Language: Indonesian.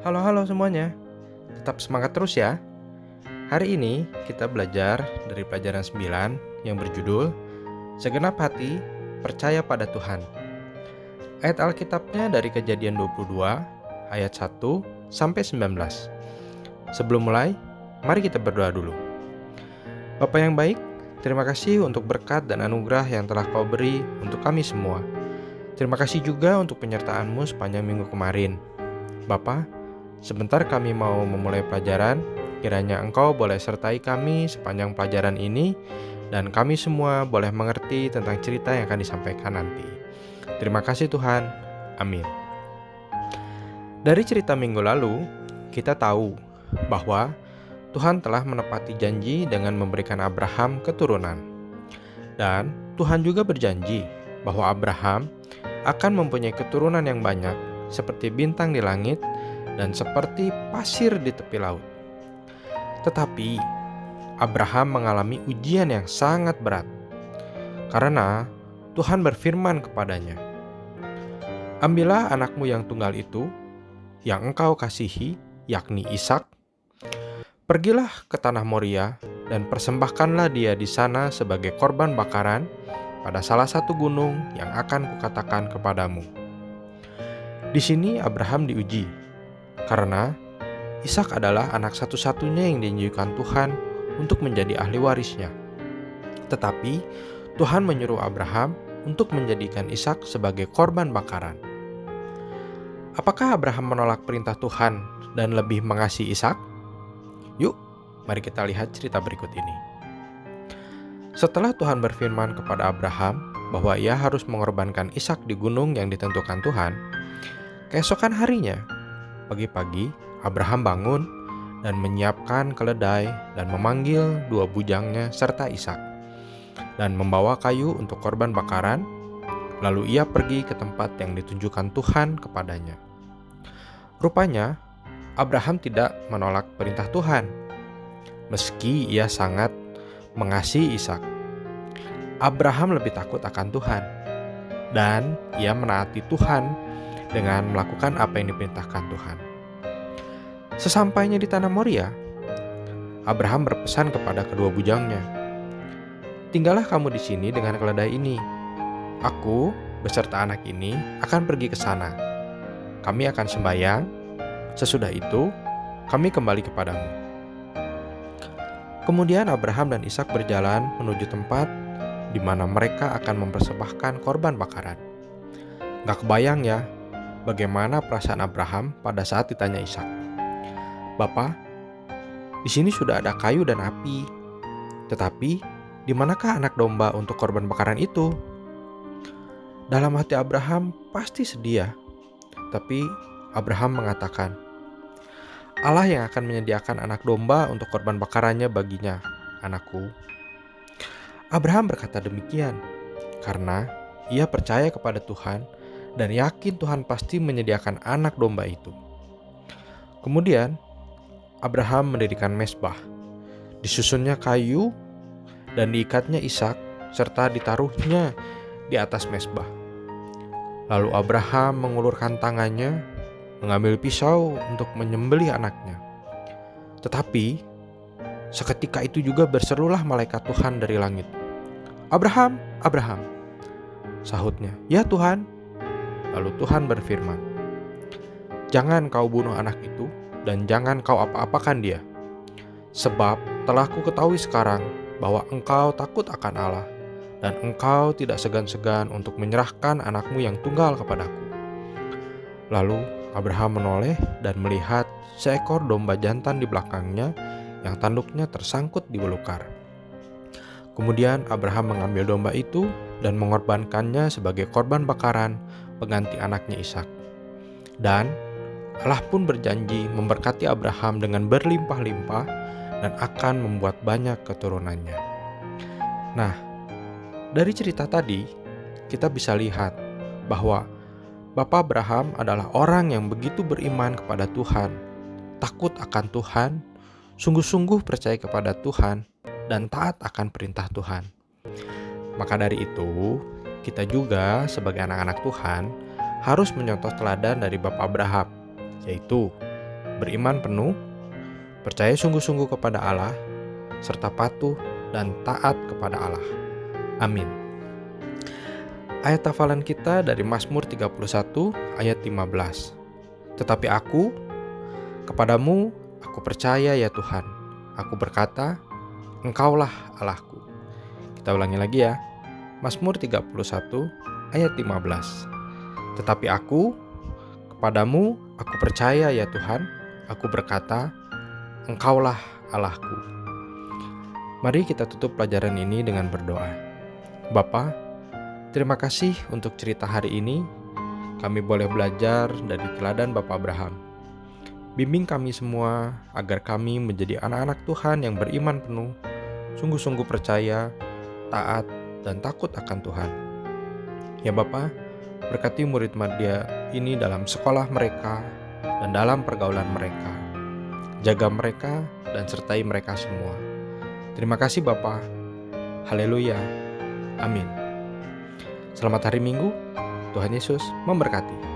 Halo semuanya, tetap semangat terus ya. Hari ini kita belajar dari pelajaran 9 yang berjudul Segenap Hati Percaya pada Tuhan. Ayat Alkitabnya dari Kejadian 22 ayat 1 sampai 19. Sebelum mulai, mari kita berdoa dulu. Bapa yang baik, terima kasih untuk berkat dan anugerah yang telah Kau beri untuk kami semua. Terima kasih juga untuk penyertaan-Mu sepanjang minggu kemarin. Bapa, sebentar kami mau memulai pelajaran, kiranya Engkau boleh sertai kami sepanjang pelajaran ini, dan kami semua boleh mengerti tentang cerita yang akan disampaikan nanti. Terima kasih Tuhan. Amin. Dari cerita minggu lalu, kita tahu bahwa Tuhan telah menepati janji dengan memberikan Abraham keturunan. Dan Tuhan juga berjanji bahwa Abraham akan mempunyai keturunan yang banyak, seperti bintang di langit dan seperti pasir di tepi laut. Tetapi Abraham mengalami ujian yang sangat berat, karena Tuhan berfirman kepadanya, "Ambillah anakmu yang tunggal itu, yang engkau kasihi, yakni Ishak. Pergilah ke tanah Moria dan persembahkanlah dia di sana sebagai korban bakaran pada salah satu gunung yang akan kukatakan kepadamu." Di sini Abraham diuji, karena Ishak adalah anak satu-satunya yang dijanjikan Tuhan untuk menjadi ahli warisnya. Tetapi Tuhan menyuruh Abraham untuk menjadikan Ishak sebagai korban bakaran. Apakah Abraham menolak perintah Tuhan dan lebih mengasihi Ishak? Yuk, mari kita lihat cerita berikut ini. Setelah Tuhan berfirman kepada Abraham bahwa ia harus mengorbankan Ishak di gunung yang ditentukan Tuhan, keesokan harinya, pagi-pagi, Abraham bangun dan menyiapkan keledai dan memanggil 2 bujangnya serta Ishak, dan membawa kayu untuk korban bakaran. Lalu ia pergi ke tempat yang ditunjukkan Tuhan kepadanya. Rupanya, Abraham tidak menolak perintah Tuhan, meski ia sangat mengasihi Ishak. Abraham lebih takut akan Tuhan, dan ia menaati Tuhan dengan melakukan apa yang diperintahkan Tuhan. Sesampainya di tanah Moria, Abraham berpesan kepada kedua bujangnya, "Tinggallah kamu di sini dengan keledai ini. Aku beserta anak ini akan pergi ke sana. Kami akan sembahyang. Sesudah itu, kami kembali kepadamu." Kemudian Abraham dan Ishak berjalan menuju tempat di mana mereka akan mempersembahkan korban bakaran. Gak kebayang ya, bagaimana perasaan Abraham pada saat ditanya Ishak, "Bapa, di sini sudah ada kayu dan api, tetapi di manakah anak domba untuk korban bakaran itu?" Dalam hati Abraham pasti sedih ya, tapi Abraham mengatakan, "Allah yang akan menyediakan anak domba untuk korban bakarannya baginya, anakku." Abraham berkata demikian karena ia percaya kepada Tuhan dan yakin Tuhan pasti menyediakan anak domba itu. Kemudian Abraham mendirikan mezbah, disusunnya kayu dan diikatnya Ishak serta ditaruhnya di atas mezbah. Lalu Abraham mengulurkan tangannya, mengambil pisau untuk menyembelih anaknya. Tetapi seketika itu juga berserulah malaikat Tuhan dari langit, "Abraham, Abraham!" Sahutnya, "Ya Tuhan." Lalu Tuhan berfirman, "Jangan kau bunuh anak itu dan jangan kau apa-apakan dia. Sebab telah ku ketahui sekarang bahwa engkau takut akan Allah, dan engkau tidak segan-segan untuk menyerahkan anakmu yang tunggal kepadaku." Lalu Abraham menoleh dan melihat seekor domba jantan di belakangnya yang tanduknya tersangkut di belukar. Kemudian Abraham mengambil domba itu dan mengorbankannya sebagai korban bakaran pengganti anaknya Ishak. Dan Allah pun berjanji memberkati Abraham dengan berlimpah-limpah dan akan membuat banyak keturunannya. Nah, dari cerita tadi kita bisa lihat bahwa Bapak Abraham adalah orang yang begitu beriman kepada Tuhan, takut akan Tuhan, sungguh-sungguh percaya kepada Tuhan, dan taat akan perintah Tuhan. Maka dari itu, kita juga sebagai anak-anak Tuhan harus menyontoh teladan dari Bapak Abraham, yaitu beriman penuh, percaya sungguh-sungguh kepada Allah, serta patuh dan taat kepada Allah. Amin. Ayat hafalan kita dari Mazmur 31 ayat 15. Tetapi aku, kepadamu aku percaya ya Tuhan. Aku berkata, Engkaulah Allahku. Kita ulangi lagi ya. Mazmur 31 ayat 15. Tetapi aku, kepadamu aku percaya ya Tuhan. Aku berkata, Engkaulah Allahku. Mari kita tutup pelajaran ini dengan berdoa. Bapa, terima kasih untuk cerita hari ini. Kami boleh belajar dari teladan Bapak Abraham. Bimbing kami semua agar kami menjadi anak-anak Tuhan yang beriman penuh, sungguh-sungguh percaya, taat, dan takut akan Tuhan. Ya Bapa, berkati murid Madya ini dalam sekolah mereka dan dalam pergaulan mereka. Jaga mereka dan sertai mereka semua. Terima kasih Bapa. Haleluya. Amin. Selamat hari Minggu. Tuhan Yesus memberkati.